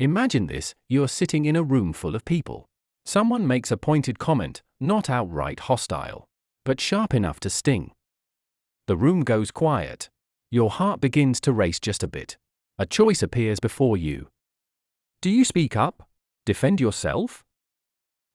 Imagine this: you're sitting in a room full of people. Someone makes a pointed comment, not outright hostile, but sharp enough to sting. The room goes quiet. Your heart begins to race just a bit. A choice appears before you. Do you speak up? Defend yourself?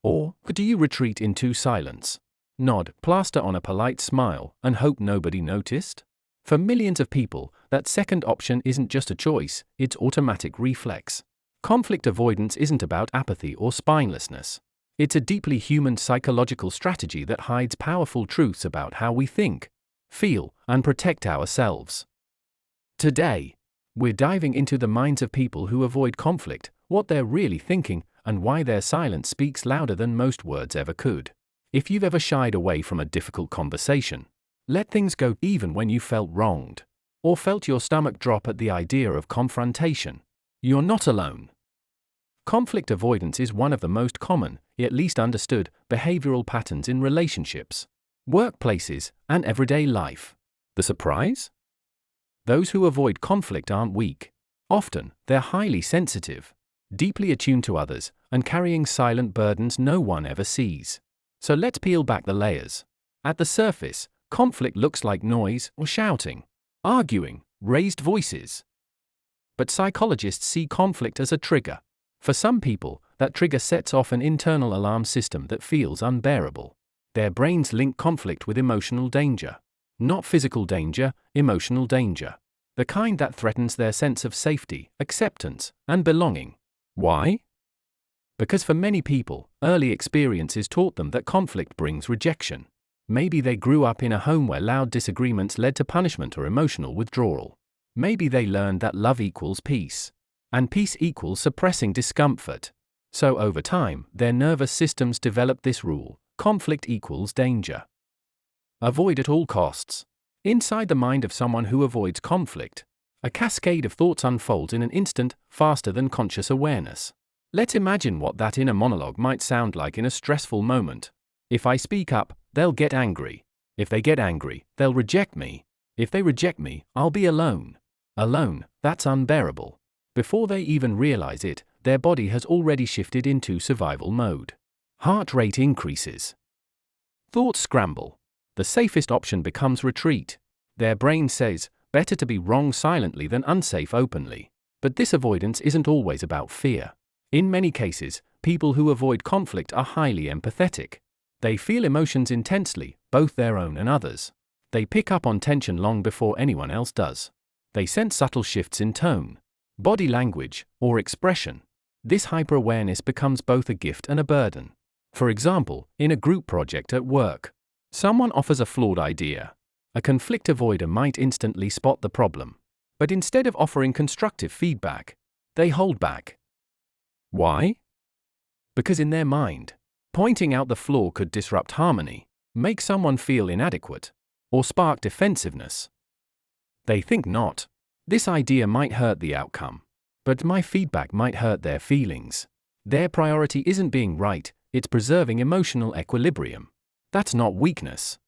Or do you retreat into silence? Nod, plaster on a polite smile, and hope nobody noticed? For millions of people, that second option isn't just a choice, it's automatic reflex. Conflict avoidance isn't about apathy or spinelessness. It's a deeply human psychological strategy that hides powerful truths about how we think, feel, and protect ourselves. Today, we're diving into the minds of people who avoid conflict, what they're really thinking, and why their silence speaks louder than most words ever could. If you've ever shied away from a difficult conversation, let things go even when you felt wronged, or felt your stomach drop at the idea of confrontation, you're not alone. Conflict avoidance is one of the most common, yet least understood, behavioral patterns in relationships, workplaces, and everyday life. The surprise? Those who avoid conflict aren't weak. Often, they're highly sensitive, deeply attuned to others, and carrying silent burdens no one ever sees. So let's peel back the layers. At the surface, conflict looks like noise or shouting, arguing, raised voices. But psychologists see conflict as a trigger. For some people, that trigger sets off an internal alarm system that feels unbearable. Their brains link conflict with emotional danger. Not physical danger, emotional danger. The kind that threatens their sense of safety, acceptance, and belonging. Why? Because for many people, early experiences taught them that conflict brings rejection. Maybe they grew up in a home where loud disagreements led to punishment or emotional withdrawal. Maybe they learned that love equals peace, and peace equals suppressing discomfort. So over time, their nervous systems developed this rule: conflict equals danger. Avoid at all costs. Inside the mind of someone who avoids conflict, a cascade of thoughts unfolds in an instant, faster than conscious awareness. Let's imagine what that inner monologue might sound like in a stressful moment. If I speak up, they'll get angry. If they get angry, they'll reject me. If they reject me, I'll be alone. Alone, that's unbearable. Before they even realize it, their body has already shifted into survival mode. Heart rate increases. Thoughts scramble. The safest option becomes retreat. Their brain says, better to be wrong silently than unsafe openly. But this avoidance isn't always about fear. In many cases, people who avoid conflict are highly empathetic. They feel emotions intensely, both their own and others. They pick up on tension long before anyone else does. They sense subtle shifts in tone, body language, or expression. This hyper-awareness becomes both a gift and a burden. For example, in a group project at work, someone offers a flawed idea. A conflict avoider might instantly spot the problem. But instead of offering constructive feedback, they hold back. Why? Because in their mind, pointing out the flaw could disrupt harmony, make someone feel inadequate, or spark defensiveness. They think not. This idea might hurt the outcome, but my feedback might hurt their feelings. Their priority isn't being right, it's preserving emotional equilibrium. That's not weakness.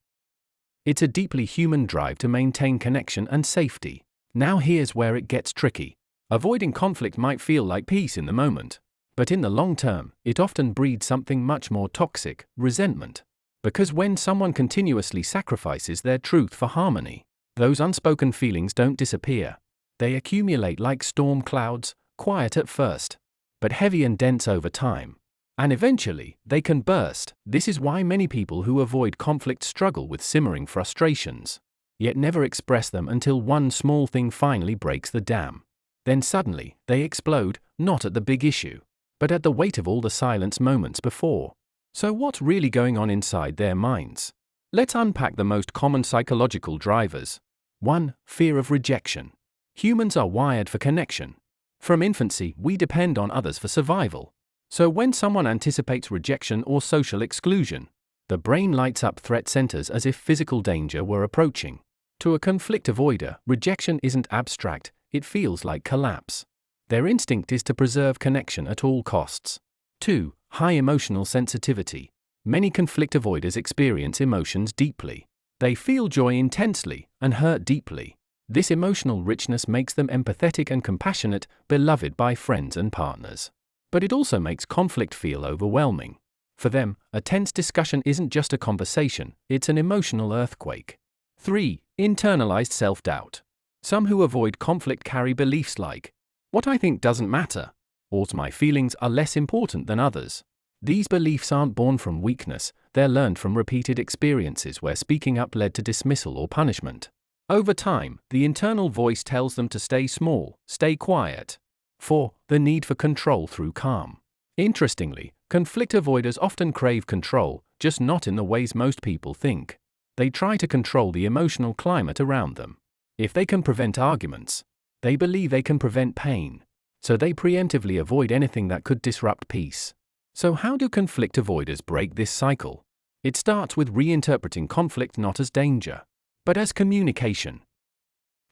It's a deeply human drive to maintain connection and safety. Now here's where it gets tricky. Avoiding conflict might feel like peace in the moment, but in the long term, it often breeds something much more toxic: resentment. Because when someone continuously sacrifices their truth for harmony, those unspoken feelings don't disappear. They accumulate like storm clouds, quiet at first, but heavy and dense over time. And eventually, they can burst. This is why many people who avoid conflict struggle with simmering frustrations, yet never express them until one small thing finally breaks the dam. Then suddenly, they explode, not at the big issue, but at the weight of all the silence moments before. So what's really going on inside their minds? Let's unpack the most common psychological drivers. 1. Fear of rejection. Humans are wired for connection. From infancy, we depend on others for survival. So when someone anticipates rejection or social exclusion, the brain lights up threat centers as if physical danger were approaching. To a conflict avoider, rejection isn't abstract, it feels like collapse. Their instinct is to preserve connection at all costs. 2. High emotional sensitivity. Many conflict avoiders experience emotions deeply. They feel joy intensely and hurt deeply. This emotional richness makes them empathetic and compassionate, beloved by friends and partners. But it also makes conflict feel overwhelming. For them, a tense discussion isn't just a conversation, it's an emotional earthquake. 3. Internalized self-doubt. Some who avoid conflict carry beliefs like, "What I think doesn't matter," or "My feelings are less important than others." These beliefs aren't born from weakness, they're learned from repeated experiences where speaking up led to dismissal or punishment. Over time, the internal voice tells them to stay small, stay quiet. 4. The need for control through calm. Interestingly, conflict avoiders often crave control, just not in the ways most people think. They try to control the emotional climate around them. If they can prevent arguments, they believe they can prevent pain. So they preemptively avoid anything that could disrupt peace. So how do conflict avoiders break this cycle? It starts with reinterpreting conflict not as danger, but as communication.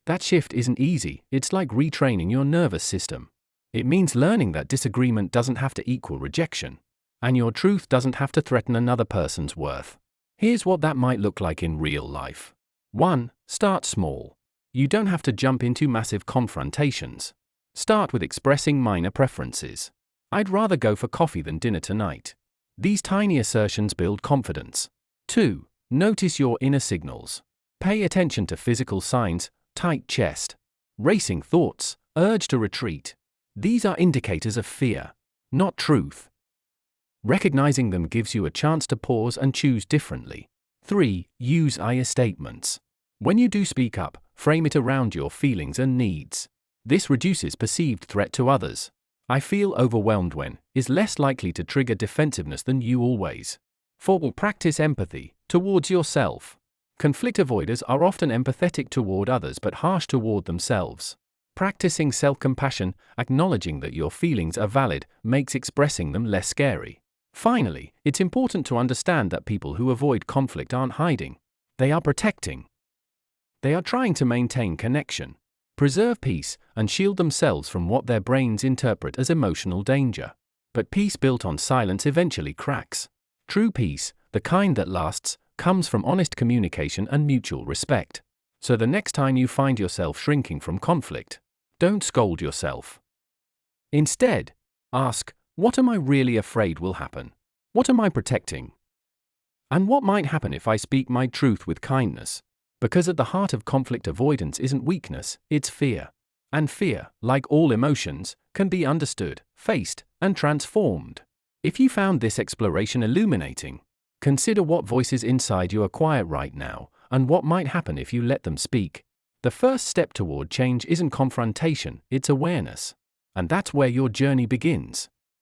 That shift isn't easy, it's like retraining your nervous system. It means learning that disagreement doesn't have to equal rejection, and your truth doesn't have to threaten another person's worth. Here's what that might look like in real life. 1. Start small. You don't have to jump into massive confrontations. Start with expressing minor preferences. "I'd rather go for coffee than dinner tonight." These tiny assertions build confidence. 2. Notice your inner signals. Pay attention to physical signs, tight chest, racing thoughts, urge to retreat. These are indicators of fear, not truth. Recognizing them gives you a chance to pause and choose differently. 3. Use I statements. When you do speak up, frame it around your feelings and needs. This reduces perceived threat to others. "I feel overwhelmed when" is less likely to trigger defensiveness than "you always." 4. Practice empathy towards yourself. Conflict avoiders are often empathetic toward others but harsh toward themselves. Practicing self-compassion, acknowledging that your feelings are valid, makes expressing them less scary. Finally, it's important to understand that people who avoid conflict aren't hiding. They are protecting. They are trying to maintain connection, preserve peace, and shield themselves from what their brains interpret as emotional danger. But peace built on silence eventually cracks. True peace, the kind that lasts, comes from honest communication and mutual respect. So the next time you find yourself shrinking from conflict, don't scold yourself. Instead, ask, what am I really afraid will happen? What am I protecting? And what might happen if I speak my truth with kindness? Because at the heart of conflict avoidance isn't weakness, it's fear. And fear, like all emotions, can be understood, faced, and transformed. If you found this exploration illuminating, consider what voices inside you are quiet right now, and what might happen if you let them speak. The first step toward change isn't confrontation, it's awareness. And that's where your journey begins.